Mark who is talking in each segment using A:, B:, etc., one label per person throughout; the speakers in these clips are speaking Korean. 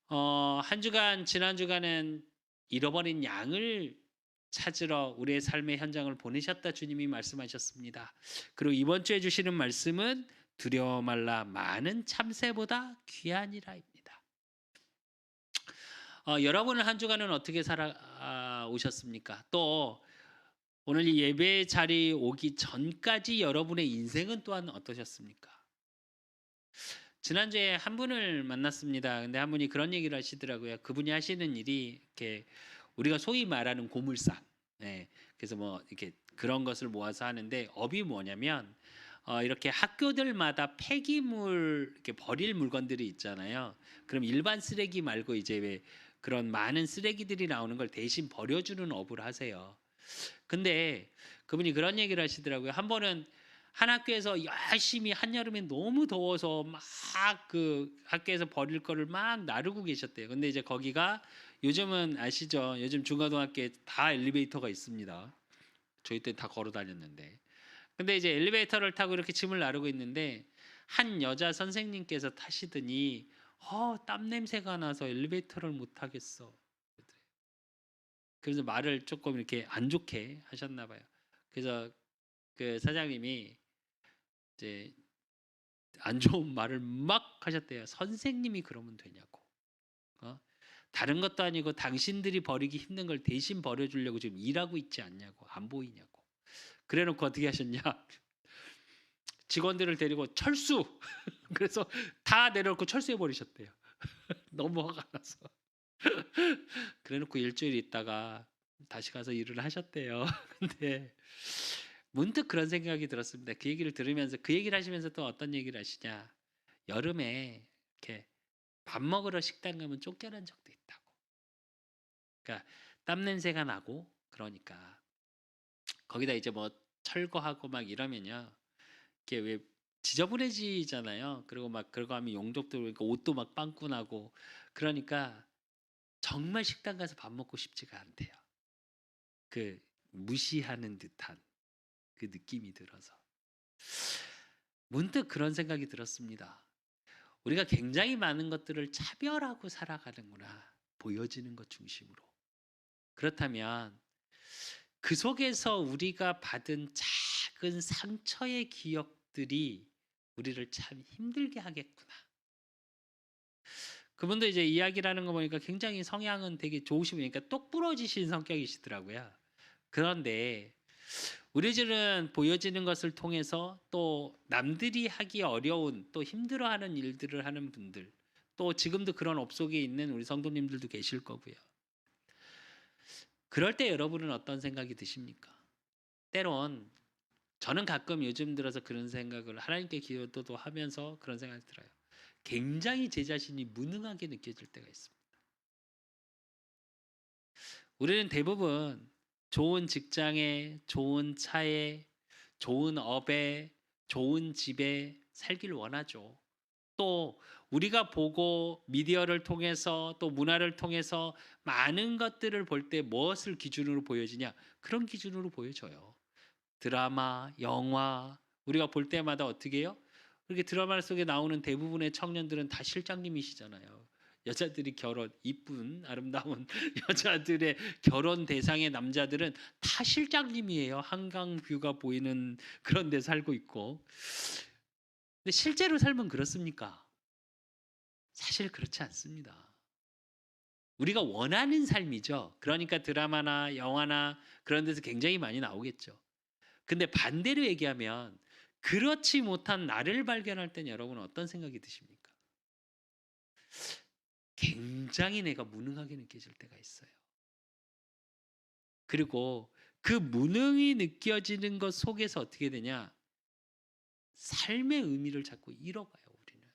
A: 한 주간 지난 주간은 잃어버린 양을 찾으러 우리의 삶의 현장을 보내셨다 주님이 말씀하셨습니다. 그리고 이번 주에 주시는 말씀은 두려워 말라 많은 참새보다 귀하니라입니다. 여러분은 한 주간은 어떻게 오셨습니까? 또 오늘 이 예배 자리 오기 전까지 여러분의 인생은 또한 어떠셨습니까? 지난주에 한 분을 만났습니다. 근데 한 분이 그런 얘기를 하시더라고요. 그분이 하시는 일이 이렇게 우리가 소위 말하는 고물상. 네. 그래서 뭐 이렇게 그런 것을 모아서 하는데 업이 뭐냐면 이렇게 학교들마다 폐기물 이렇게 버릴 물건들이 있잖아요. 그럼 일반 쓰레기 말고 이제 왜 그런 많은 쓰레기들이 나오는 걸 대신 버려주는 업을 하세요. 근데 그분이 그런 얘기를 하시더라고요. 한 번은 한 학교에서 열심히 한여름에 너무 더워서 막 그 학교에서 버릴 거를 막 나르고 계셨대요. 근데 이제 거기가 요즘은 아시죠? 요즘 중고등학교에 다 엘리베이터가 있습니다. 저희 때 다 걸어 다녔는데. 근데 이제 엘리베이터를 타고 이렇게 짐을 나르고 있는데 한 여자 선생님께서 타시더니 땀 냄새가 나서 엘리베이터를 못 타겠어. 그래서 말을 조금 이렇게 안 좋게 하셨나 봐요. 그래서 그 사장님이 이제 안 좋은 말을 막 하셨대요. "선생님이 그러면 되냐고. 어? 다른 것도 아니고 당신들이 버리기 힘든 걸 대신 버려 주려고 지금 일하고 있지 않냐고. 안 보이냐고." 그래 놓고 어떻게 하셨냐? 직원들을 데리고 철수. 그래서 다 내려놓고 철수해 버리셨대요. 너무 화가 나서. 그래 놓고 일 주일 있다가 다시 가서 일을 하셨대요. 근데 문득 그런 생각이 들었습니다. 그 얘기를 들으면서 그 얘기를 하시면서 또 어떤 얘기를 하시냐. 여름에 이렇게 밥 먹으러 식당 가면 쫓겨난 적도 있다고. 그러니까 땀 냄새가 나고 그러니까 거기다 이제 뭐 철거하고 막 이러면요. 이게 왜 지저분해지잖아요. 그리고 막 그러고 하면 용적도 그러니까 옷도 막 빵꾸 나고 그러니까 정말 식당 가서 밥 먹고 싶지가 않대요. 그 무시하는 듯한 그 느낌이 들어서. 문득 그런 생각이 들었습니다. 우리가 굉장히 많은 것들을 차별하고 살아가는구나. 보여지는 것 중심으로. 그렇다면 그 속에서 우리가 받은 작은 상처의 기억들이 우리를 참 힘들게 하겠구나. 그분도 이제 이야기를 하는 거 보니까 굉장히 성향은 되게 좋으시니까 똑부러지신 성격이시더라고요. 그런데 우리들은 보여지는 것을 통해서 또 남들이 하기 어려운 또 힘들어하는 일들을 하는 분들, 또 지금도 그런 업 속에 있는 우리 성도님들도 계실 거고요. 그럴 때 여러분은 어떤 생각이 드십니까? 때론 저는 가끔 요즘 들어서 그런 생각을 하나님께 기도도 하면서 그런 생각이 들어요. 굉장히 제 자신이 무능하게 느껴질 때가 있습니다. 우리는 대부분 좋은 직장에, 좋은 차에, 좋은 업에, 좋은 집에 살길 원하죠. 또 우리가 보고 미디어를 통해서 또 문화를 통해서 많은 것들을 볼 때 무엇을 기준으로 보여지냐? 그런 기준으로 보여져요. 드라마, 영화 우리가 볼 때마다 어떻게 해요? 그렇게 드라마 속에 나오는 대부분의 청년들은 다 실장님이시잖아요. 여자들이 이쁜 아름다운 여자들의 결혼 대상의 남자들은 다 실장님이에요. 한강 뷰가 보이는 그런 데 살고 있고. 근데 실제로 삶은 그렇습니까? 사실 그렇지 않습니다. 우리가 원하는 삶이죠. 그러니까 드라마나 영화나 그런 데서 굉장히 많이 나오겠죠. 근데 반대로 얘기하면 그렇지 못한 나를 발견할 땐 여러분은 어떤 생각이 드십니까? 굉장히 내가 무능하게 느껴질 때가 있어요. 그리고 그 무능이 느껴지는 것 속에서 어떻게 되냐? 삶의 의미를 자꾸 잃어가요, 우리는.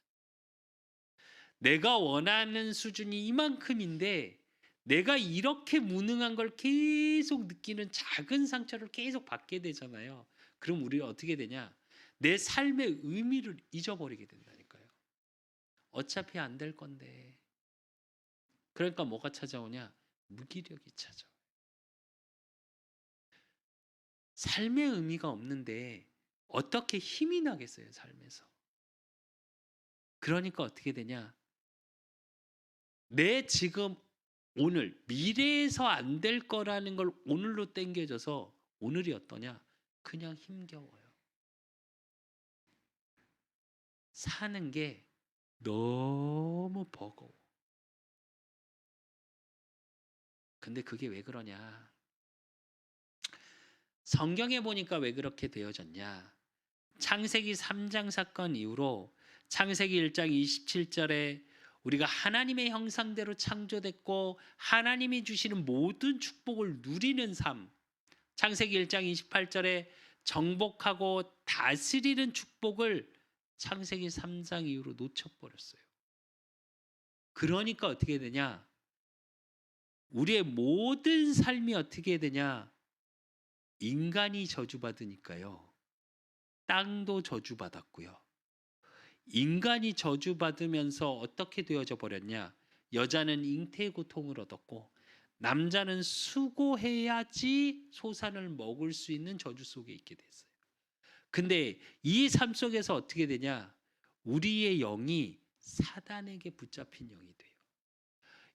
A: 내가 원하는 수준이 이만큼인데 내가 이렇게 무능한 걸 계속 느끼는 작은 상처를 계속 받게 되잖아요. 그럼 우리가 어떻게 되냐? 내 삶의 의미를 잊어버리게 된다니까요. 어차피 안 될 건데. 그러니까 뭐가 찾아오냐? 무기력이 찾아와요. 삶의 의미가 없는데 어떻게 힘이 나겠어요, 삶에서. 그러니까 어떻게 되냐? 내 지금 오늘 미래에서 안 될 거라는 걸 오늘로 당겨져서 오늘이 어떠냐? 그냥 힘겨워요. 사는 게 너무 버거워. 근데 그게 왜 그러냐? 성경에 보니까 왜 그렇게 되어졌냐? 창세기 3장 사건 이후로 창세기 1장 27절에 우리가 하나님의 형상대로 창조됐고 하나님이 주시는 모든 축복을 누리는 삶. 창세기 1장 28절에 정복하고 다스리는 축복을 창세기 3장 이후로 놓쳐버렸어요. 그러니까 어떻게 되냐? 우리의 모든 삶이 어떻게 되냐? 인간이 저주받으니까요. 땅도 저주받았고요. 인간이 저주받으면서 어떻게 되어져 버렸냐? 여자는 잉태의 고통을 얻었고 남자는 수고해야지 소산을 먹을 수 있는 저주 속에 있게 됐어요. 근데 이 삶 속에서 어떻게 되냐? 우리의 영이 사단에게 붙잡힌 영이 돼요.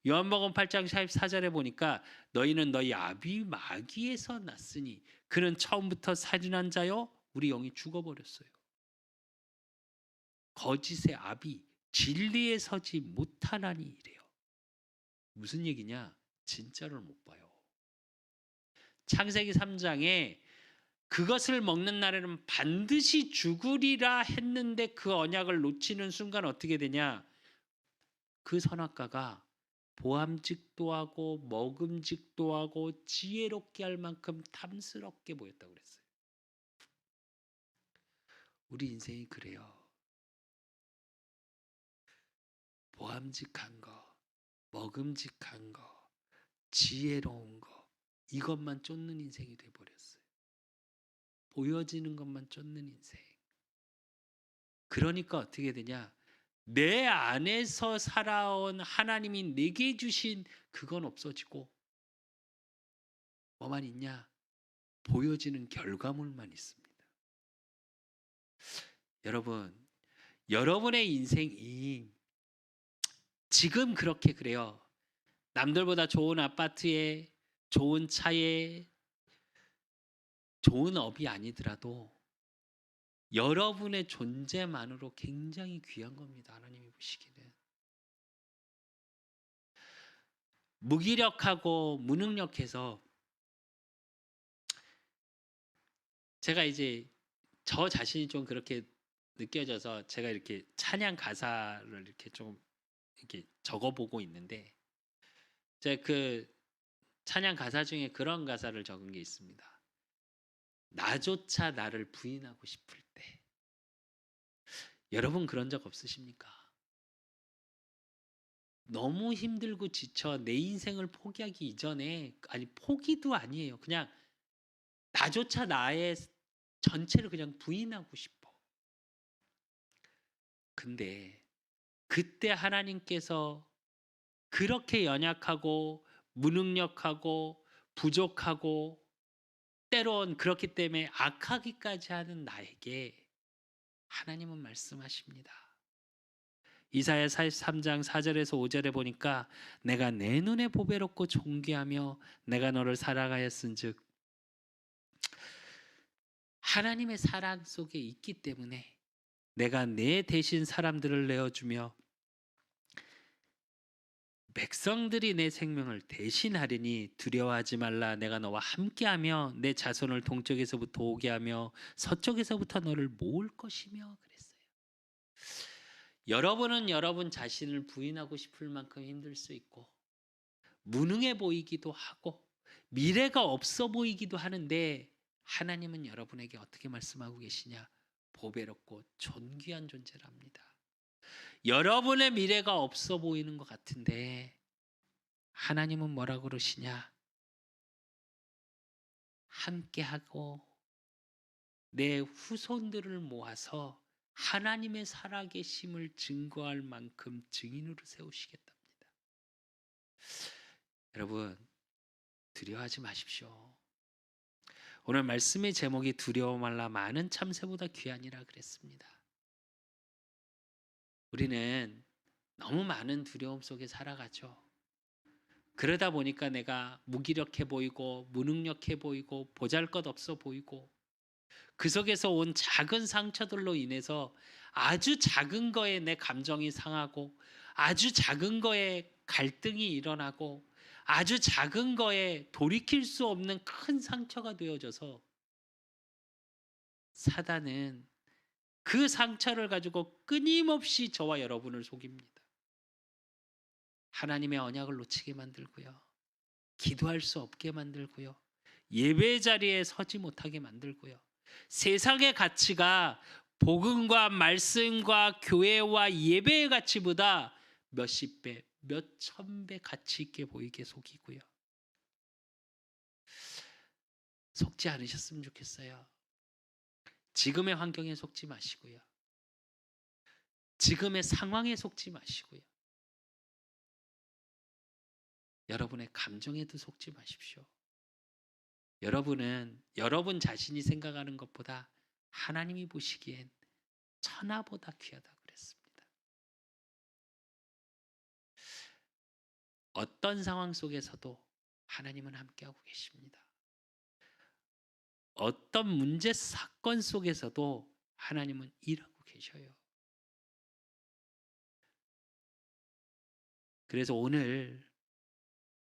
A: 요한복음 8장 44절에 보니까 너희는 너희 아비 마귀에서 났으니 그는 처음부터 살인한 자요 우리 영이 죽어버렸어요. 거짓의 아비 진리에 서지 못하나니 이래요. 무슨 얘기냐? 진짜를 못 봐요. 창세기 3장에 그것을 먹는 날에는 반드시 죽으리라 했는데 그 언약을 놓치는 순간 어떻게 되냐? 그 선악과가 보암직도 하고 먹음직도 하고 지혜롭게 할 만큼 탐스럽게 보였다고 그랬어요. 우리 인생이 그래요. 보암직한 거, 먹음직한 거, 지혜로운 거 이것만 쫓는 인생이 돼버렸어요. 보여지는 것만 쫓는 인생. 그러니까 어떻게 되냐? 내 안에서 살아온 하나님이 내게 주신 그건 없어지고 뭐만 있냐? 보여지는 결과물만 있습니다. 여러분, 여러분의 인생이 지금 그렇게 그래요. 남들보다 좋은 아파트에, 좋은 차에, 좋은 업이 아니더라도 여러분의 존재만으로 굉장히 귀한 겁니다. 하나님이 보시기는. 무기력하고 무능력해서 제가 이제 저 자신이 좀 그렇게 느껴져서 제가 이렇게 찬양 가사를 이렇게 좀 이렇게 적어보고 있는데 제가 그 찬양 가사 중에 그런 가사를 적은 게 있습니다. 나조차 나를 부인하고 싶을 때. 여러분 그런 적 없으십니까? 너무 힘들고 지쳐 내 인생을 포기하기 이전에 아니 포기도 아니에요. 그냥 나조차 나의 전체를 그냥 부인하고 싶어. 근데 그때 하나님께서 그렇게 연약하고 무능력하고 부족하고 때론 그렇기 때문에 악하기까지 하는 나에게 하나님은 말씀하십니다. 이사야 43장 4절에서 5절에 보니까 내가 내 눈에 보배롭고 존귀하며 내가 너를 사랑하였은즉 하나님의 사랑 속에 있기 때문에 내가 내 대신 사람들을 내어주며 백성들이 내 생명을 대신하리니 두려워하지 말라. 내가 너와 함께하며 내 자손을 동쪽에서부터 오게 하며 서쪽에서부터 너를 모을 것이며 그랬어요. 여러분은 여러분 자신을 부인하고 싶을 만큼 힘들 수 있고 무능해 보이기도 하고 미래가 없어 보이기도 하는데 하나님은 여러분에게 어떻게 말씀하고 계시냐? 보배롭고 존귀한 존재랍니다. 여러분의 미래가 없어 보이는 것 같은데 하나님은 뭐라고 그러시냐? 함께하고 내 후손들을 모아서 하나님의 살아계심을 증거할 만큼 증인으로 세우시겠답니다. 여러분 두려워하지 마십시오. 오늘 말씀의 제목이 두려워 말라 많은 참새보다 귀하니라 그랬습니다. 우리는 너무 많은 두려움 속에 살아가죠. 그러다 보니까 내가 무기력해 보이고 무능력해 보이고 보잘것없어 보이고 그 속에서 온 작은 상처들로 인해서 아주 작은 거에 내 감정이 상하고 아주 작은 거에 갈등이 일어나고 아주 작은 거에 돌이킬 수 없는 큰 상처가 되어져서 사단은 그 상처를 가지고 끊임없이 저와 여러분을 속입니다. 하나님의 언약을 놓치게 만들고요. 기도할 수 없게 만들고요. 예배 자리에 서지 못하게 만들고요. 세상의 가치가 복음과 말씀과 교회와 예배의 가치보다 몇십 배, 몇천 배 가치 있게 보이게 속이고요. 속지 않으셨으면 좋겠어요. 지금의 환경에 속지 마시고요. 지금의 상황에 속지 마시고요. 여러분의 감정에도 속지 마십시오. 여러분은 여러분 자신이 생각하는 것보다 하나님이 보시기엔 천하보다 귀하다고 그랬습니다. 어떤 상황 속에서도 하나님은 함께하고 계십니다. 어떤 문제 사건 속에서도 하나님은 일하고 계셔요. 그래서 오늘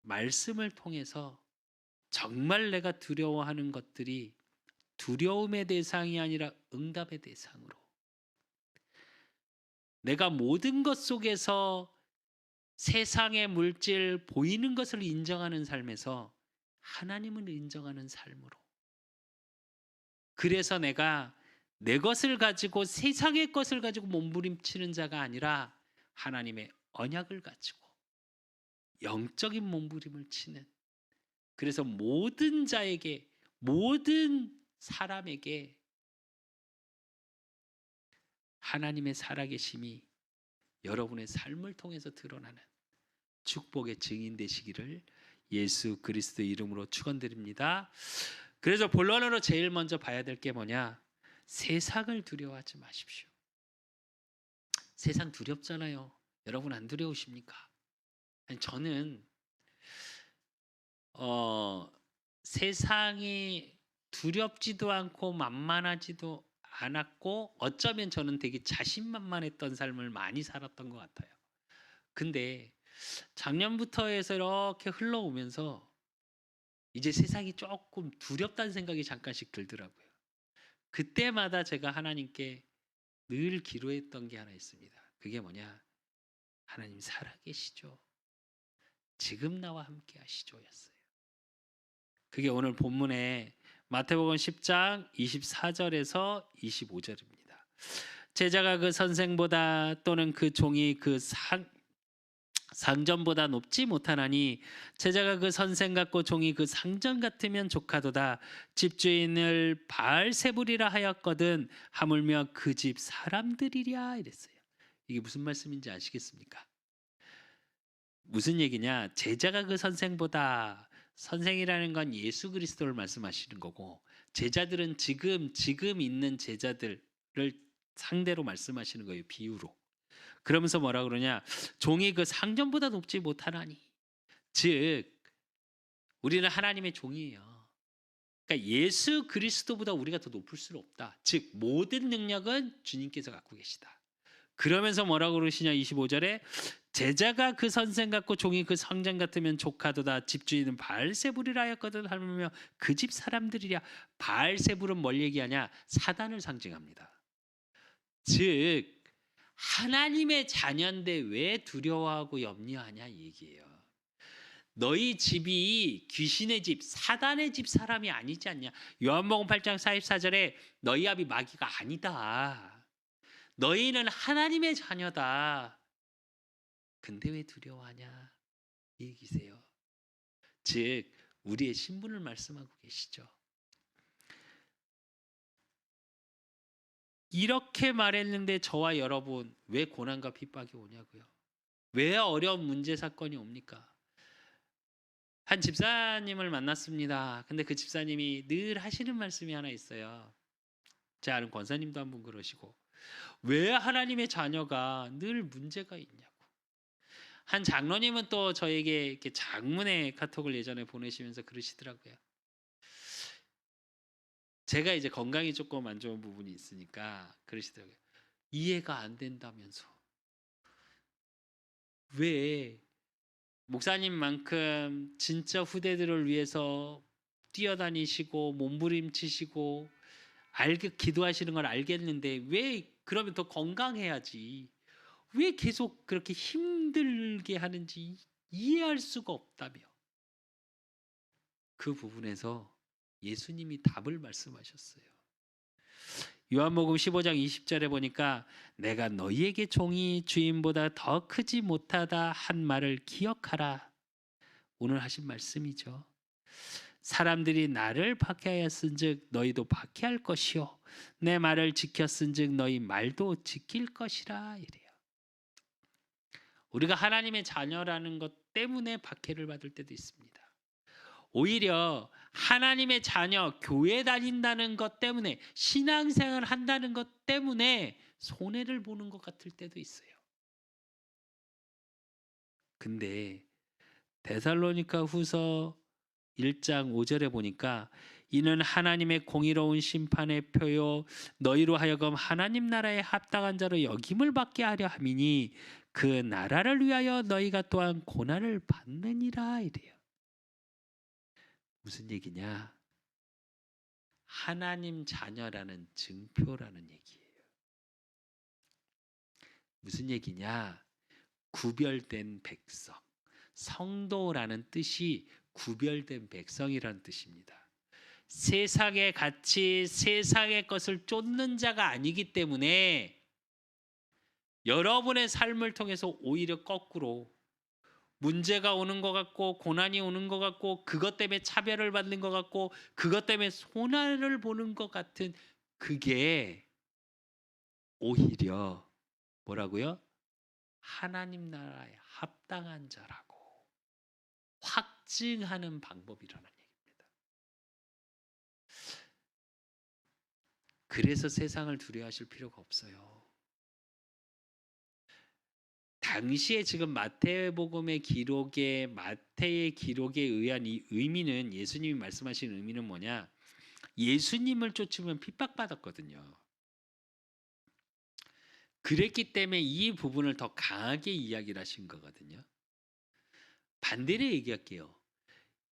A: 말씀을 통해서 정말 내가 두려워하는 것들이 두려움의 대상이 아니라 응답의 대상으로 내가 모든 것 속에서 세상의 물질 보이는 것을 인정하는 삶에서 하나님을 인정하는 삶으로 그래서 내가 내 것을 가지고 세상의 것을 가지고 몸부림치는 자가 아니라 하나님의 언약을 가지고 영적인 몸부림을 치는 그래서 모든 자에게 모든 사람에게 하나님의 살아계심이 여러분의 삶을 통해서 드러나는 축복의 증인 되시기를 예수 그리스도 이름으로 축원드립니다. 그래서 본론으로 제일 먼저 봐야 될 게 뭐냐? 세상을 두려워하지 마십시오. 세상 두렵잖아요. 여러분 안 두려우십니까? 아니, 저는 세상이 두렵지도 않고 만만하지도 않았고 어쩌면 저는 되게 자신만만했던 삶을 많이 살았던 것 같아요. 근데 작년부터 해서 이렇게 흘러오면서 이제 세상이 조금 두렵다는 생각이 잠깐씩 들더라고요. 그때마다 제가 하나님께 늘 기도했던 게 하나 있습니다. 그게 뭐냐? 하나님 살아계시죠. 지금 나와 함께 하시죠였어요. 그게 오늘 본문에 마태복음 10장 24절에서 25절입니다. 제자가 그 선생보다 또는 그 종이 그 상전보다 높지 못하나니 제자가 그 선생 같고 종이 그 상전 같으면 족하도다. 집주인을 바알세불이라 하였거든 하물며 그 집 사람들이랴 이랬어요. 이게 무슨 말씀인지 아시겠습니까? 무슨 얘기냐? 제자가 그 선생보다 선생이라는 건 예수 그리스도를 말씀하시는 거고 제자들은 지금 있는 제자들을 상대로 말씀하시는 거예요. 비유로. 그러면서 뭐라 그러냐? 종이 그 상전보다 높지 못하나니. 즉 우리는 하나님의 종이에요. 그러니까 예수 그리스도보다 우리가 더 높을 수는 없다. 즉 모든 능력은 주님께서 갖고 계시다. 그러면서 뭐라고 그러시냐? 25절에 제자가 그 선생 같고 종이 그 성전 같으면 족하도다. 집주인은 바알세불이라 하였거든 하며 그 집 사람들이랴. 바알세불은 뭘 얘기하냐? 사단을 상징합니다. 즉 하나님의 자녀인데 왜 두려워하고 염려하냐 얘기예요. 너희 집이 귀신의 집, 사단의 집 사람이 아니지 않냐. 요한복음 8장 44절에 너희 아비 마귀가 아니다. 너희는 하나님의 자녀다. 근데 왜 두려워하냐 이 얘기세요. 즉 우리의 신분을 말씀하고 계시죠. 이렇게 말했는데 저와 여러분 왜 고난과 핍박이 오냐고요. 왜 어려운 문제 사건이 옵니까? 한 집사님을 만났습니다. 근데 그 집사님이 늘 하시는 말씀이 하나 있어요. 제 아는 권사님도 한 분 그러시고 왜 하나님의 자녀가 늘 문제가 있냐고. 한 장로님은 또 저에게 이렇게 장문의 카톡을 예전에 보내시면서 그러시더라고요. 제가 이제 건강이 조금 안 좋은 부분이 있으니까 그러시더라고요. 이해가 안 된다면서. 왜 목사님만큼 진짜 후대들을 위해서 뛰어다니시고 몸부림치시고 기도하시는 걸 알겠는데 왜 그러면 더 건강해야지. 왜 계속 그렇게 힘들게 하는지 이해할 수가 없다며. 그 부분에서 예수님이 답을 말씀하셨어요. 요한복음 15장 20절에 보니까 내가 너희에게 종이 주인보다 더 크지 못하다 한 말을 기억하라. 오늘 하신 말씀이죠. 사람들이 나를 박해하였은즉 너희도 박해할 것이요 내 말을 지켰은즉 너희 말도 지킬 것이라 이래요. 우리가 하나님의 자녀라는 것 때문에 박해를 받을 때도 있습니다. 오히려 하나님의 자녀, 교회 다닌다는 것 때문에 신앙생활 한다는 것 때문에 손해를 보는 것 같을 때도 있어요. 근데 데살로니가 후서 1장 5절에 보니까 이는 하나님의 공의로운 심판의 표요 너희로 하여금 하나님 나라에 합당한 자로 여김을 받게 하려 함이니 그 나라를 위하여 너희가 또한 고난을 받느니라 이래요. 무슨 얘기냐? 하나님 자녀라는 증표라는 얘기예요. 무슨 얘기냐? 구별된 백성. 성도라는 뜻이 구별된 백성이라는 뜻입니다. 세상의 가치, 세상의 것을 쫓는 자가 아니기 때문에 여러분의 삶을 통해서 오히려 거꾸로 문제가 오는 것 같고 고난이 오는 것 같고 그것 때문에 차별을 받는 것 같고 그것 때문에 손해를 보는 것 같은 그게 오히려 뭐라고요? 하나님 나라에 합당한 자라고 확증하는 방법이라는 얘기입니다. 그래서 세상을 두려워하실 필요가 없어요. 당시에 지금 마태복음의 기록에 마태의 기록에 의한 이 의미는 예수님이 말씀하신 의미는 뭐냐? 예수님을 쫓으면 핍박받았거든요. 그랬기 때문에 이 부분을 더 강하게 이야기를 하신 거거든요. 반대로 얘기할게요.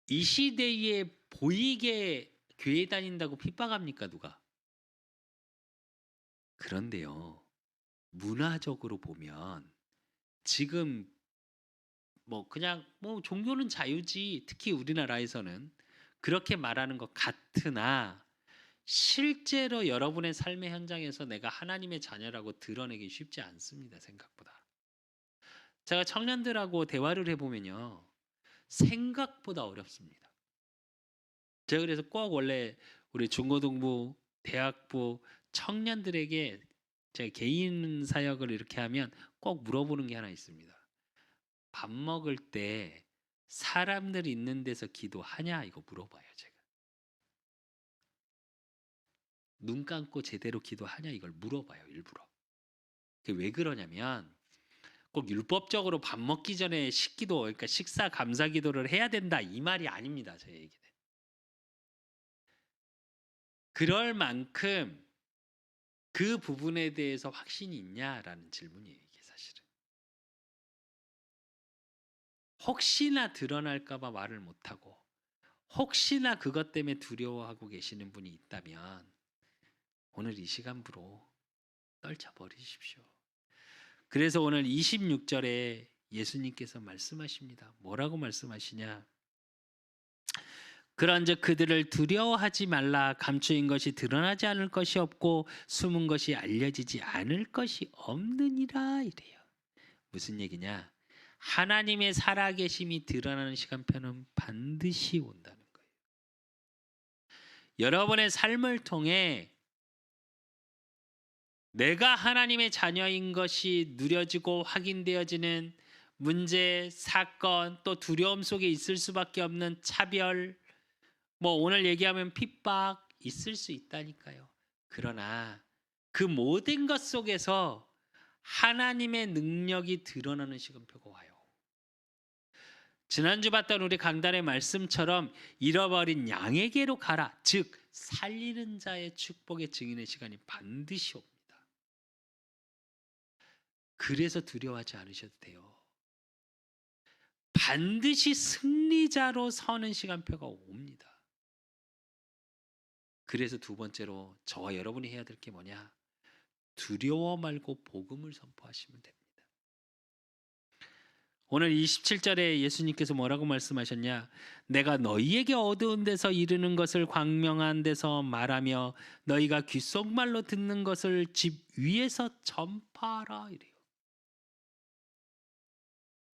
A: 이 시대에 보이게 교회 다닌다고 핍박합니까 누가? 그런데요. 문화적으로 보면 지금 뭐 그냥 뭐 종교는 자유지 특히 우리나라에서는 그렇게 말하는 것 같으나 실제로 여러분의 삶의 현장에서 내가 하나님의 자녀라고 드러내기 쉽지 않습니다. 생각보다. 제가 청년들하고 대화를 해보면요. 생각보다 어렵습니다. 제가 그래서 꼭 원래 우리 중고등부, 대학부 청년들에게 제가 개인 사역을 이렇게 하면 꼭 물어보는 게 하나 있습니다. 밥 먹을 때 사람들 있는 데서 기도하냐 이거 물어봐요 제가. 눈 감고 제대로 기도하냐 이걸 물어봐요 일부러. 그게 왜 그러냐면 꼭 율법적으로 밥 먹기 전에 식기도 그러니까 식사 감사 기도를 해야 된다 이 말이 아닙니다 제 얘기는. 그럴 만큼 그 부분에 대해서 확신이 있냐라는 질문이에요 이게 사실은. 혹시나 드러날까봐 말을 못하고 혹시나 그것 때문에 두려워하고 계시는 분이 있다면 오늘 이 시간부로 떨쳐버리십시오. 그래서 오늘 26절에 예수님께서 말씀하십니다. 뭐라고 말씀하시냐? 그런즉 그들을 두려워하지 말라. 감추인 것이 드러나지 않을 것이 없고 숨은 것이 알려지지 않을 것이 없느니라 이래요. 무슨 얘기냐? 하나님의 살아계심이 드러나는 시간표는 반드시 온다는 거예요. 여러분의 삶을 통해 내가 하나님의 자녀인 것이 누려지고 확인되어지는 문제, 사건, 또 두려움 속에 있을 수밖에 없는 차별, 뭐 오늘 얘기하면 핍박 있을 수 있다니까요. 그러나 그 모든 것 속에서 하나님의 능력이 드러나는 시간표가 와요. 지난주 봤던 우리 강단의 말씀처럼 잃어버린 양에게로 가라. 즉 살리는 자의 축복의 증인의 시간이 반드시 옵니다. 그래서 두려워하지 않으셔도 돼요. 반드시 승리자로 서는 시간표가 옵니다. 그래서 두 번째로 저와 여러분이 해야 될 게 뭐냐? 두려워 말고 복음을 선포하시면 됩니다. 오늘 27절에 예수님께서 뭐라고 말씀하셨냐? 내가 너희에게 어두운 데서 이르는 것을 광명한 데서 말하며 너희가 귓속말로 듣는 것을 집 위에서 전파하라 이래요.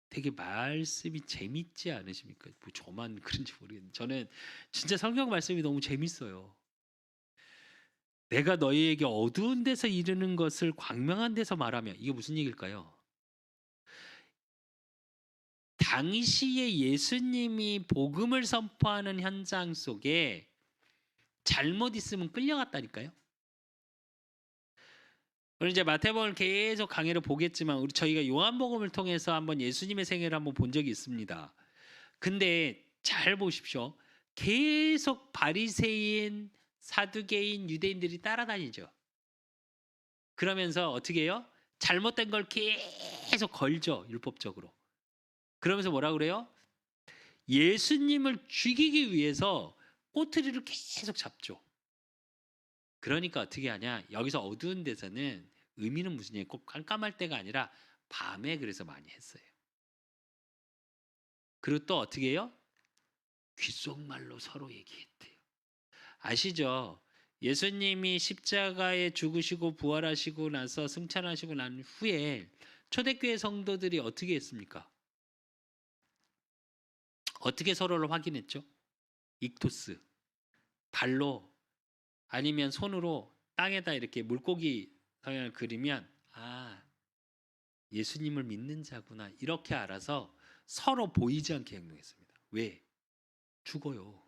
A: 되게 말씀이 재밌지 않으십니까? 뭐 저만 그런지 모르겠는데 저는 진짜 성경 말씀이 너무 재밌어요. 내가 너희에게 어두운 데서 이르는 것을 광명한 데서 말하며 이게 무슨 얘기일까요? 당시에 예수님이 복음을 선포하는 현장 속에 잘못 있으면 끌려갔다니까요. 오늘 이제 마태복음을 계속 강의를 보겠지만 저희가 요한복음을 통해서 한번 예수님의 생애를 한번 본 적이 있습니다. 근데 잘 보십시오. 계속 바리새인, 사두개인, 유대인들이 따라다니죠. 그러면서 어떻게 해요? 잘못된 걸 계속 걸죠. 율법적으로. 그러면서 뭐라 그래요? 예수님을 죽이기 위해서 꼬투리를 계속 잡죠. 그러니까 어떻게 하냐? 여기서 어두운 데서는 의미는 무슨 얘기? 꼭 깜깜할 때가 아니라 밤에 그래서 많이 했어요. 그리고 또 어떻게 해요? 귓속말로 서로 얘기했대요. 아시죠? 예수님이 십자가에 죽으시고 부활하시고 나서 승천하시고 난 후에 초대교회 성도들이 어떻게 했습니까? 어떻게 서로를 확인했죠? 익토스, 발로 아니면 손으로 땅에다 이렇게 물고기 성향을 그리면 예수님을 믿는 자구나 이렇게 알아서 서로 보이지 않게 행동했습니다. 왜? 죽어요.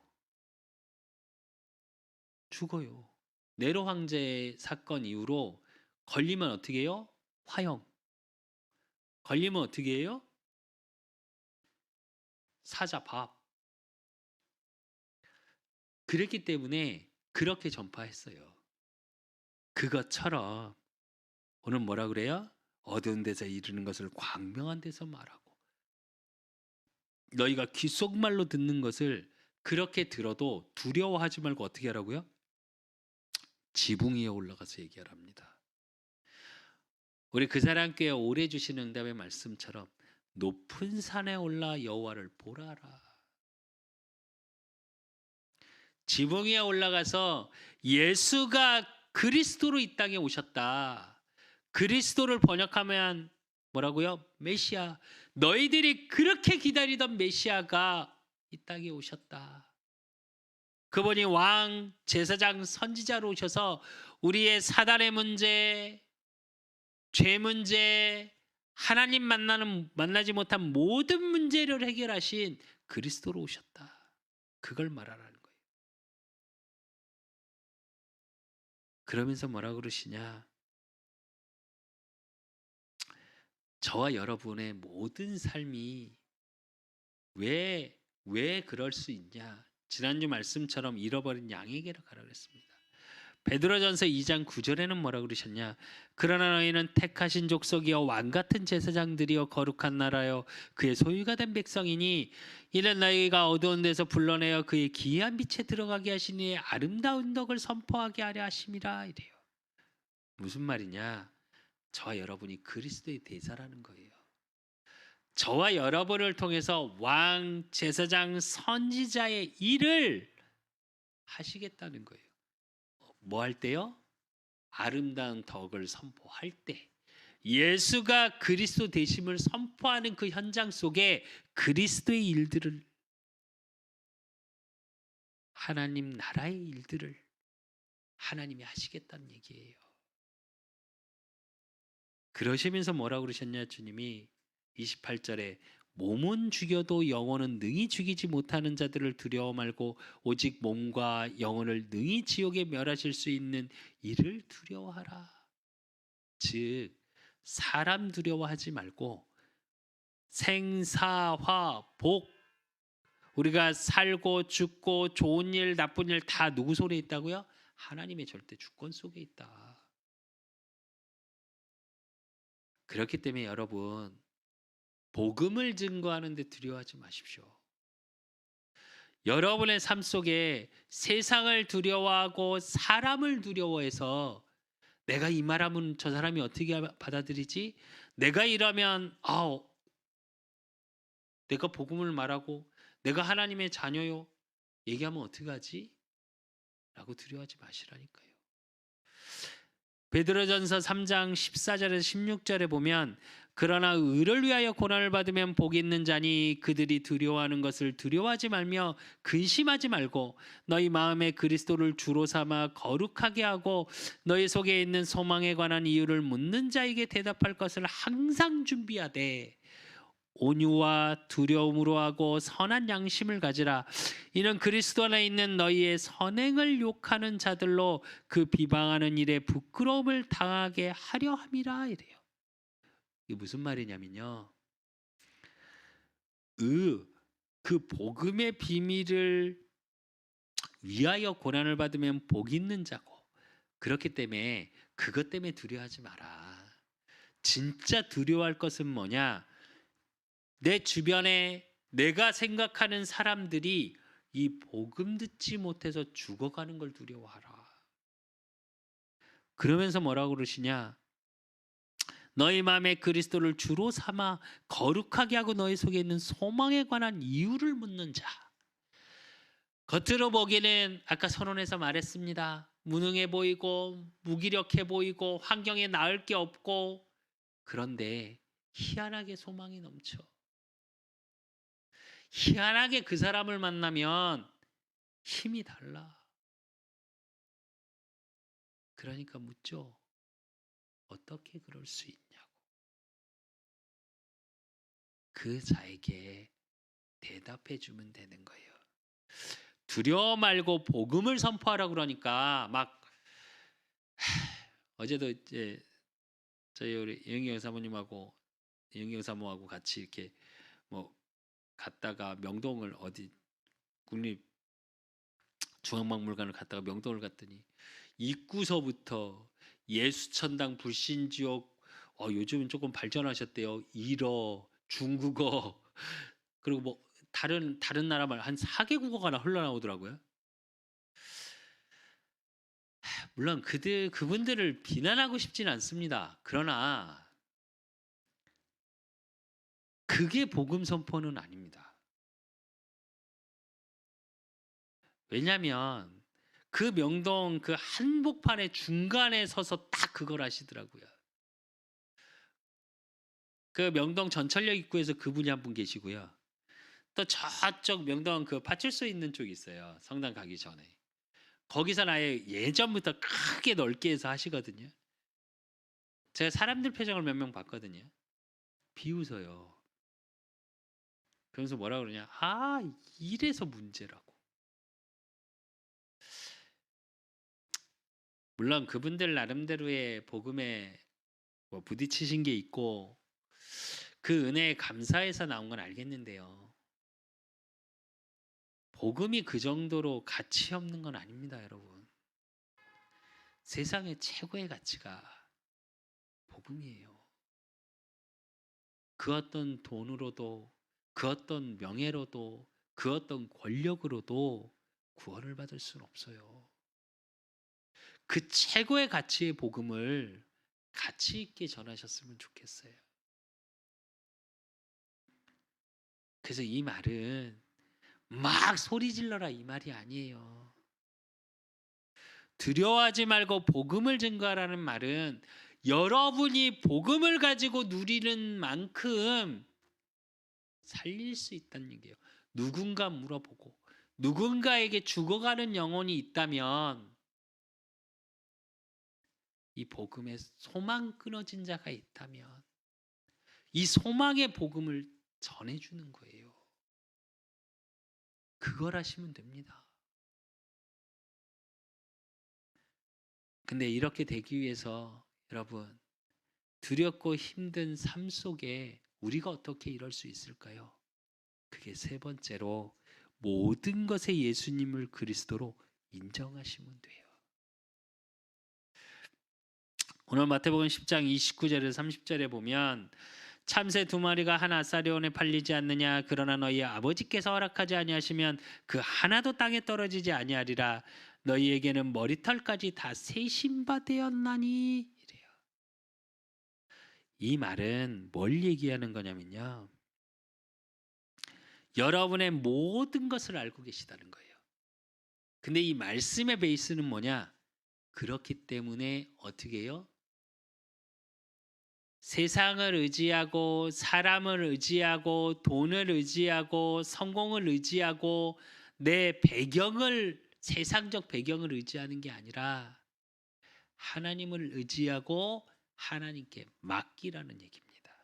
A: 네로 황제 사건 이후로 걸리면 어떻게 해요? 화형. 걸리면 어떻게 해요? 사자 밥. 그랬기 때문에 그렇게 전파했어요. 그것처럼 오늘 뭐라 그래요? 어두운 데서 이르는 것을 광명한 데서 말하고 너희가 귓속말로 듣는 것을 그렇게 들어도 두려워하지 말고 어떻게 하라고요? 지붕 위에 올라가서 얘기하랍니다. 우리 그 사람께 오래 주신 응답의 말씀처럼 높은 산에 올라 여호와를 보라라. 지붕 위에 올라가서 예수가 그리스도로 이 땅에 오셨다. 그리스도를 번역하면 뭐라고요? 메시아. 너희들이 그렇게 기다리던 메시아가 이 땅에 오셨다. 그분이 왕, 제사장, 선지자로 오셔서 우리의 사단의 문제, 죄 문제, 하나님 만나지 못한 모든 문제를 해결하신 그리스도로 오셨다. 그걸 말하라는 거예요. 그러면서 뭐라 그러시냐? 저와 여러분의 모든 삶이 왜 그럴 수 있냐? 지난주 말씀처럼 잃어버린 양에게로 가라 그랬습니다. 베드로전서 2장 9절에는 뭐라 그러셨냐? 그러나 너희는 택하신 족속이여 왕 같은 제사장들이여 거룩한 나라여 그의 소유가 된 백성이니 이는 너희가 어두운 데서 불러내어 그의 기이한 빛에 들어가게 하시니 아름다운 덕을 선포하게 하려 하심이라 이래요. 무슨 말이냐? 저와 여러분이 그리스도의 대사라는 거예요. 저와 여러분을 통해서 왕, 제사장, 선지자의 일을 하시겠다는 거예요. 뭐 할 때요? 아름다운 덕을 선포할 때. 예수가 그리스도 되심을 선포하는 그 현장 속에 그리스도의 일들을 하나님 나라의 일들을 하나님이 하시겠다는 얘기예요. 그러시면서 뭐라고 그러셨냐 주님이 28절에 몸은 죽여도 영혼은 능히 죽이지 못하는 자들을 두려워 말고 오직 몸과 영혼을 능히 지옥에 멸하실 수 있는 이를 두려워하라. 즉 사람 두려워하지 말고 생사화 복 우리가 살고 죽고 좋은 일 나쁜 일 다 누구 손에 있다고요? 하나님의 절대 주권 속에 있다. 그렇기 때문에 여러분 복음을 증거하는 데 두려워하지 마십시오. 여러분의 삶 속에 세상을 두려워하고 사람을 두려워해서 내가 이 말하면 저 사람이 어떻게 받아들이지? 내가 이러면 내가 복음을 말하고 내가 하나님의 자녀요 얘기하면 어떻게 하지? 라고 두려워하지 마시라니까요. 베드로전서 3장 14절에서 16절에 보면 그러나 의를 위하여 고난을 받으면 복이 있는 자니 그들이 두려워하는 것을 두려워하지 말며 근심하지 말고 너희 마음에 그리스도를 주로 삼아 거룩하게 하고 너희 속에 있는 소망에 관한 이유를 묻는 자에게 대답할 것을 항상 준비하되 온유와 두려움으로 하고 선한 양심을 가지라. 이는 그리스도 안에 있는 너희의 선행을 욕하는 자들로 그 비방하는 일에 부끄러움을 당하게 하려 함이라 이래요. 이게 무슨 말이냐면요. 그 복음의 비밀을 위하여 고난을 받으면 복 있는 자고 그렇기 때문에 그것 때문에 두려워하지 마라. 진짜 두려워할 것은 뭐냐? 내 주변에 내가 생각하는 사람들이 이 복음 듣지 못해서 죽어가는 걸 두려워하라. 그러면서 뭐라고 그러시냐? 너희 마음에 그리스도를 주로 삼아 거룩하게 하고 너희 속에 있는 소망에 관한 이유를 묻는 자. 겉으로 보기에는 아까 선언에서 말했습니다. 무능해 보이고 무기력해 보이고 환경에 나을 게 없고 그런데 희한하게 소망이 넘쳐. 희한하게 그 사람을 만나면 힘이 달라. 그러니까 묻죠. 어떻게 그럴 수 있냐고. 그 자에게 대답해 주면 되는 거예요. 두려워 말고 복음을 선포하라 그러니까 막 어제도 이제 저희 우리 영경 사모님하고 영경 사모하고 같이 이렇게 뭐 갔다가 명동을 어디 국립 중앙박물관을 갔다가 명동을 갔더니 입구서부터 예수천당 불신지옥 요즘은 조금 발전하셨대요. 일어 중국어 그리고 뭐 다른 나라 말 한 4개국어가 흘러나오더라고요. 물론 그분들을 비난하고 싶지는 않습니다. 그러나 그게 복음 선포는 아닙니다. 왜냐하면 그 명동 그 한복판의 중간에 서서 딱 그걸 하시더라고요. 그 명동 전철역 입구에서 그분이 한 분 계시고요. 또 저쪽 명동 그 파출소 있는 쪽이 있어요. 성당 가기 전에. 거기서 아예 예전부터 크게 넓게 해서 하시거든요. 제가 사람들 표정을 몇 명 봤거든요. 비웃어요. 그러면서 뭐라 그러냐? 이래서 문제라고. 물론 그분들 나름대로의 복음에 뭐 부딪히신 게 있고 그 은혜에 감사해서 나온 건 알겠는데요. 복음이 그 정도로 가치 없는 건 아닙니다, 여러분. 세상의 최고의 가치가 복음이에요. 그 어떤 돈으로도, 그 어떤 명예로도, 그 어떤 권력으로도 구원을 받을 수는 없어요. 그 최고의 가치의 복음을 가치 있게 전하셨으면 좋겠어요. 그래서 이 말은 막 소리 질러라 이 말이 아니에요. 두려워하지 말고 복음을 증거하라는 말은 여러분이 복음을 가지고 누리는 만큼 살릴 수 있다는 얘기예요. 누군가 물어보고 누군가에게 죽어가는 영혼이 있다면 이 복음에 소망 끊어진 자가 있다면 이 소망의 복음을 전해주는 거예요. 그걸 하시면 됩니다. 근데 이렇게 되기 위해서 여러분 두렵고 힘든 삶 속에 우리가 어떻게 이럴 수 있을까요? 그게 세 번째로 모든 것에 예수님을 그리스도로 인정하시면 돼요. 오늘 마태복음 10장 29절에서 30절에 보면 참새 두 마리가 한 아사리온에 팔리지 않느냐 그러나 너희 아버지께서 허락하지 아니하시면 그 하나도 땅에 떨어지지 아니하리라 너희에게는 머리털까지 다 세신바 되었나니 이래요. 이 말은 뭘 얘기하는 거냐면요. 여러분의 모든 것을 알고 계시다는 거예요. 근데 이 말씀의 베이스는 뭐냐? 그렇기 때문에 어떻게 해요? 세상을 의지하고 사람을 의지하고 돈을 의지하고 성공을 의지하고 내 배경을 세상적 배경을 의지하는 게 아니라 하나님을 의지하고 하나님께 맡기라는 얘기입니다.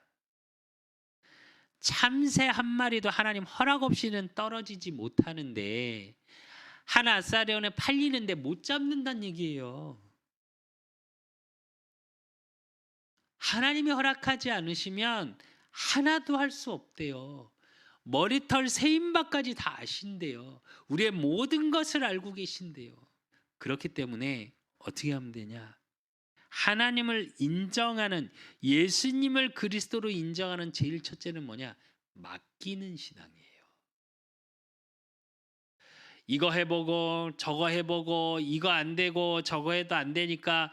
A: 참새 한 마리도 하나님 허락 없이는 떨어지지 못하는데 한 아사리온에 팔리는데 못 잡는다는 얘기예요. 하나님이 허락하지 않으시면 하나도 할 수 없대요. 머리털 세임바까지 다 아신대요. 우리의 모든 것을 알고 계신대요. 그렇기 때문에 어떻게 하면 되냐? 하나님을 인정하는 예수님을 그리스도로 인정하는 제일 첫째는 뭐냐? 맡기는 신앙이에요. 이거 해보고 저거 해보고 이거 안 되고 저거 해도 안 되니까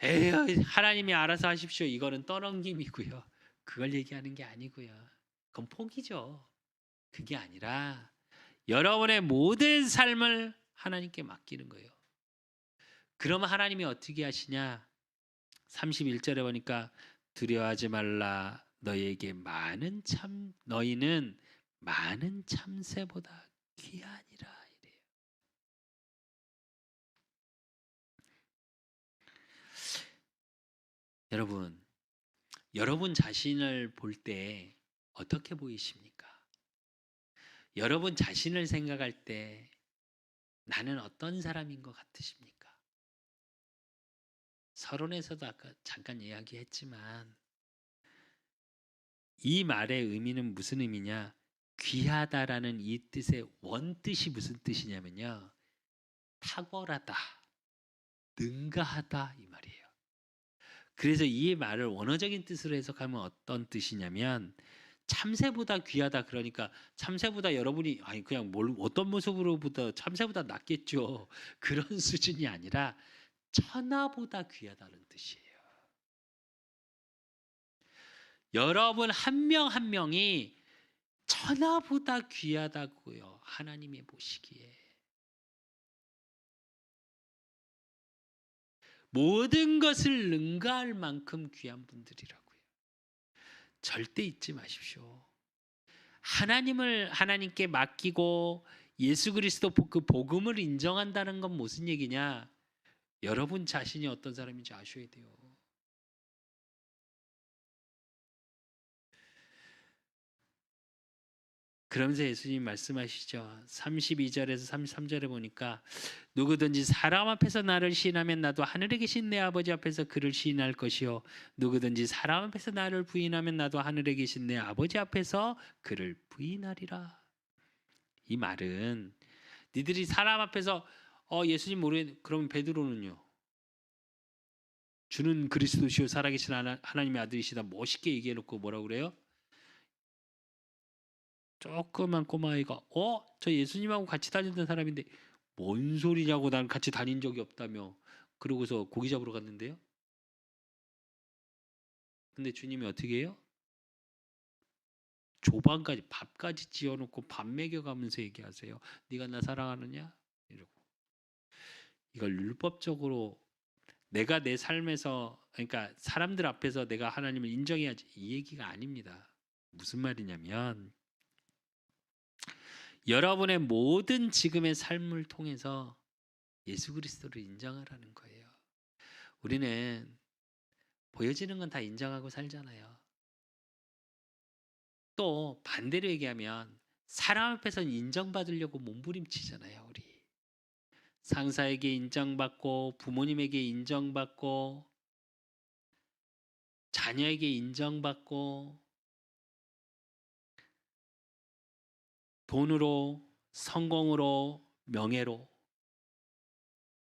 A: 에휴 하나님이 알아서 하십시오. 이거는 떠넘김이고요. 그걸 얘기하는 게 아니고요. 그건 포기죠. 그게 아니라 여러분의 모든 삶을 하나님께 맡기는 거예요. 그러면 하나님이 어떻게 하시냐? 31절에 보니까 두려워하지 말라 너희에게 너희는 많은 참새보다 귀하니라 이래요. 여러분 자신을 볼 때 어떻게 보이십니까? 여러분 자신을 생각할 때 나는 어떤 사람인 것 같으십니까? 서론에서도 아까 잠깐 이야기했지만 이 말의 의미는 무슨 의미냐? 귀하다라는 이 뜻의 원뜻이 무슨 뜻이냐면요. 탁월하다, 능가하다 이 말이에요. 그래서 이 말을 원어적인 뜻으로 해석하면 어떤 뜻이냐면 참새보다 귀하다 그러니까 참새보다 여러분이 아니 그냥 어떤 모습으로보다 참새보다 낫겠죠. 그런 수준이 아니라 천하보다 귀하다는 뜻이에요. 여러분 한 명 한 명이 천하보다 귀하다고요. 하나님이 보시기에. 모든 것을 능가할 만큼 귀한 분들이라고요. 절대 잊지 마십시오. 하나님께 맡기고 예수 그리스도 그 복음을 인정한다는 건 무슨 얘기냐? 여러분 자신이 어떤 사람인지 아셔야 돼요. 그러면서 예수님 말씀하시죠. 32절에서 33절에 보니까 누구든지 사람 앞에서 나를 시인하면 나도 하늘에 계신 내 아버지 앞에서 그를 시인할 것이요 누구든지 사람 앞에서 나를 부인하면 나도 하늘에 계신 내 아버지 앞에서 그를 부인하리라. 이 말은 니들이 사람 앞에서 예수님 모르겠 그러면 베드로는요. 주는 그리스도시요 살아계신 하나님의 아들이시다 멋있게 얘기해놓고 뭐라고 그래요? 조그만 꼬마아이가 저 예수님하고 같이 다니던 사람인데 뭔 소리냐고 난 같이 다닌 적이 없다며 그러고서 고기 잡으러 갔는데요. 근데 주님이 어떻게 해요? 조반까지 밥까지 지어놓고 밥 먹여가면서 얘기하세요. 네가 나 사랑하느냐? 이러고 이걸 율법적으로 내가 내 삶에서 그러니까 사람들 앞에서 내가 하나님을 인정해야지 이 얘기가 아닙니다. 무슨 말이냐면 여러분의 모든 지금의 삶을 통해서 예수 그리스도를 인정하라는 거예요. 우리는 보여지는 건 다 인정하고 살잖아요. 또 반대로 얘기하면 사람 앞에서는 인정받으려고 몸부림치잖아요. 우리 상사에게 인정받고 부모님에게 인정받고 자녀에게 인정받고 돈으로 성공으로, 명예로.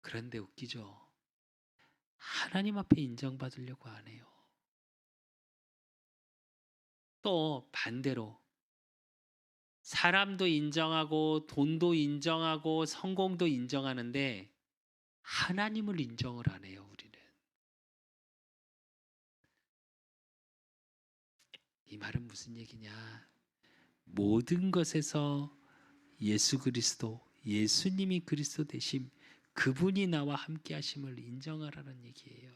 A: 그런데 웃기죠. 하나님 앞에 인정받으려고 안 해요. 또 반대로 사람도 인정하고 돈도 인정하고 성공도 인정하는데 하나님을 인정을 안 해요, 우리는. 이 말은 무슨 얘기냐? 모든 것에서 예수 그리스도, 예수님이 그리스도 되심, 그분이 나와 함께 하심을 인정하라는 얘기예요.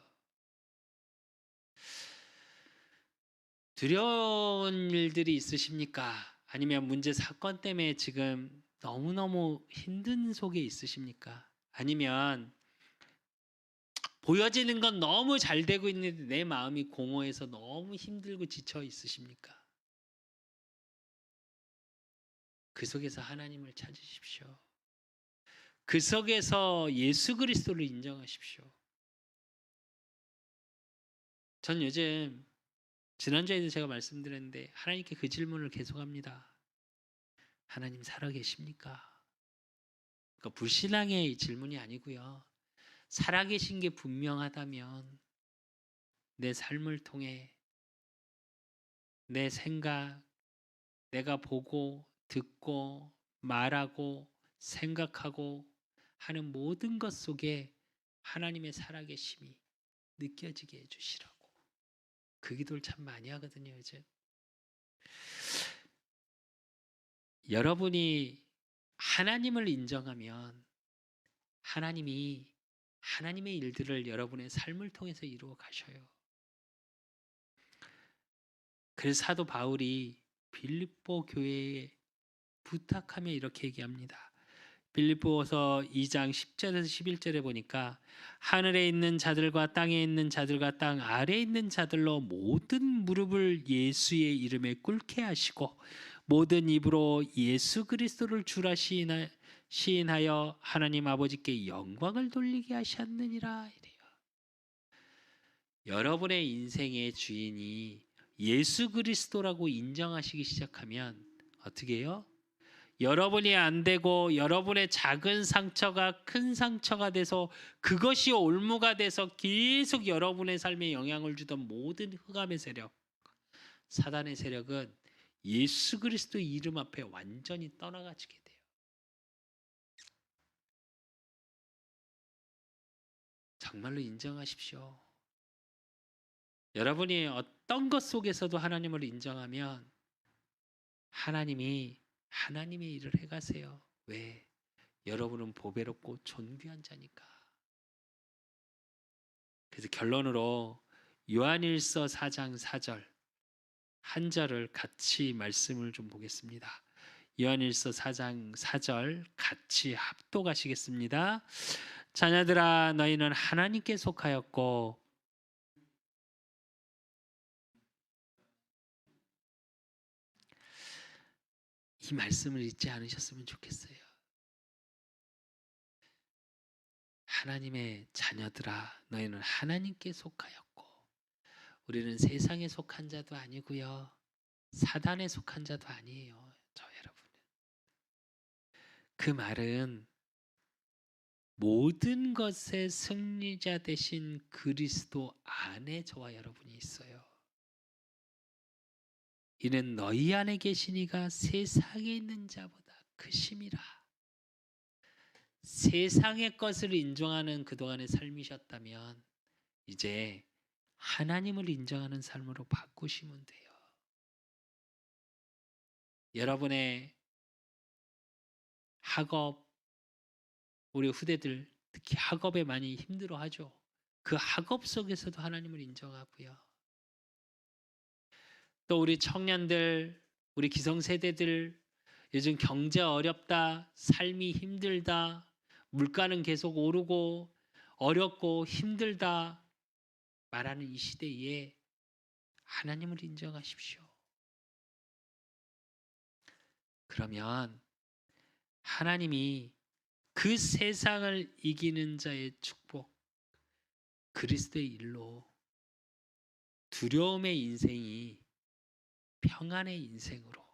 A: 두려운 일들이 있으십니까? 아니면 문제 사건 때문에 지금 너무너무 힘든 속에 있으십니까? 아니면 보여지는 건 너무 잘 되고 있는데 내 마음이 공허해서 너무 힘들고 지쳐 있으십니까? 그 속에서 하나님을 찾으십시오. 그 속에서 예수 그리스도를 인정하십시오. 전 요즘 지난주에도 제가 말씀드렸는데 하나님께 그 질문을 계속합니다. 하나님 살아계십니까? 그러니까 불신앙의 질문이 아니고요. 살아계신 게 분명하다면 내 삶을 통해 내 생각, 내가 보고 듣고 말하고 생각하고 하는 모든 것 속에 하나님의 살아계심이 느껴지게 해주시라고. 그 기도를 참 많이 하거든요, 요즘. 여러분이 하나님을 인정하면 하나님이 하나님의 일들을 여러분의 삶을 통해서 이루어 가셔요. 그래서 사도 바울이 빌립보 교회에 부탁하며 이렇게 얘기합니다. 빌립보서 2장 10절에서 11절에 보니까 하늘에 있는 자들과 땅에 있는 자들과 땅 아래에 있는 자들로 모든 무릎을 예수의 이름에 꿇게 하시고 모든 입으로 예수 그리스도를 주라 시인하여 하나님 아버지께 영광을 돌리게 하셨느니라 이래요. 여러분의 인생의 주인이 예수 그리스도라고 인정하시기 시작하면 어떻게 해요? 여러분이 안 되고 여러분의 작은 상처가 큰 상처가 돼서 그것이 올무가 돼서 계속 여러분의 삶에 영향을 주던 모든 흑암의 세력, 사단의 세력은 예수 그리스도 이름 앞에 완전히 떠나가지게 돼요. 정말로 인정하십시오. 여러분이 어떤 것 속에서도 하나님을 인정하면 하나님이 하나님의 일을 해가세요. 왜? 여러분은 보배롭고 존귀한 자니까. 그래서 결론으로 요한일서 4장 4절 한 절을 같이 말씀을 좀 보겠습니다. 요한일서 4장 4절 같이 합독하시겠습니다. 자녀들아 너희는 하나님께 속하였고 이 말씀을 잊지 않으셨으면 좋겠어요. 하나님의 자녀들아 너희는 하나님께 속하였고 우리는 세상에 속한 자도 아니고요. 사단에 속한 자도 아니에요. 저 여러분은. 그 말은 모든 것의 승리자 되신 그리스도 안에 저와 여러분이 있어요. 이는 너희 안에 계신 이가 세상에 있는 자보다 크심이라. 세상의 것을 인정하는 그동안의 삶이셨다면 이제 하나님을 인정하는 삶으로 바꾸시면 돼요. 여러분의 학업, 우리 후대들 특히 학업에 많이 힘들어하죠. 그 학업 속에서도 하나님을 인정하고요. 또 우리 청년들, 우리 기성세대들 요즘 경제 어렵다, 삶이 힘들다, 물가는 계속 오르고 어렵고 힘들다 말하는 이 시대에 하나님을 인정하십시오. 그러면 하나님이 그 세상을 이기는 자의 축복, 그리스도의 일로 두려움의 인생이 평안의 인생으로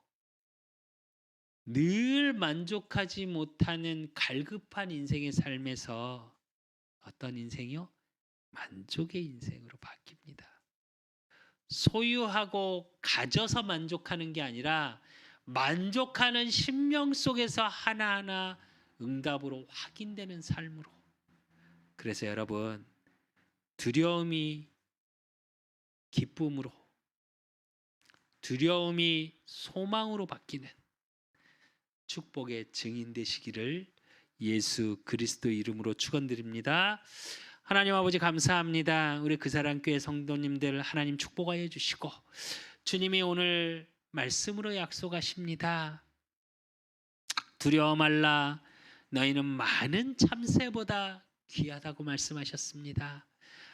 A: 늘 만족하지 못하는 갈급한 인생의 삶에서 어떤 인생이요? 만족의 인생으로 바뀝니다. 소유하고 가져서 만족하는 게 아니라 만족하는 심령 속에서 하나하나 응답으로 확인되는 삶으로. 그래서 여러분, 두려움이 기쁨으로, 두려움이 소망으로 바뀌는 축복의 증인 되시기를 예수 그리스도 이름으로 축원드립니다. 하나님 아버지 감사합니다. 우리 그 사랑 교회 성도님들 하나님 축복하여 주시고, 주님이 오늘 말씀으로 약속하십니다. 두려워 말라, 너희는 많은 참새보다 귀하다고 말씀하셨습니다.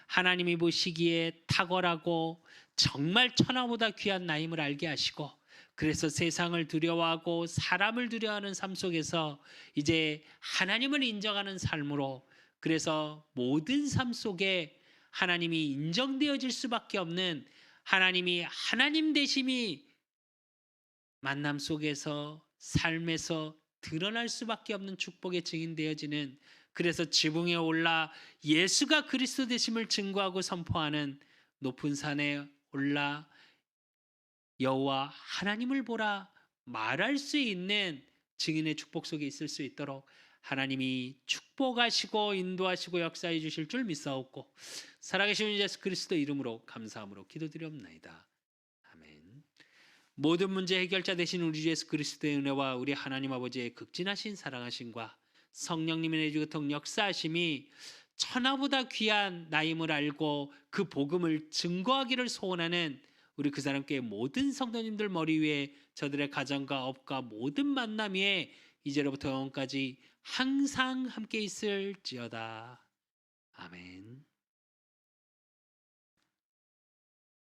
A: 하나님이 보시기에 탁월하고 정말 천하보다 귀한 나임을 알게 하시고, 그래서 세상을 두려워하고 사람을 두려워하는 삶 속에서 이제 하나님을 인정하는 삶으로, 그래서 모든 삶 속에 하나님이 인정되어질 수밖에 없는, 하나님이 하나님 되심이 만남 속에서 삶에서 드러날 수밖에 없는 축복의 증인되어지는, 그래서 지붕에 올라 예수가 그리스도 되심을 증거하고 선포하는, 높은 산에 올라 여호와 하나님을 보라 말할 수 있는 증인의 축복 속에 있을 수 있도록 하나님이 축복하시고 인도하시고 역사해 주실 줄 믿사옵고, 살아계신 예수 그리스도 이름으로 감사함으로 기도드리옵나이다. 아멘. 모든 문제 해결자 되신 우리 주 예수 그리스도의 은혜와 우리 하나님 아버지의 극진하신 사랑하심과 성령님의 내주교통 역사하심이 천하보다 귀한 나임을 알고 그 복음을 증거하기를 소원하는 우리 그 사람께 모든 성도님들 머리 위에, 저들의 가정과 업과 모든 만남 위에 이제로부터 영원까지 항상 함께 있을지어다. 아멘.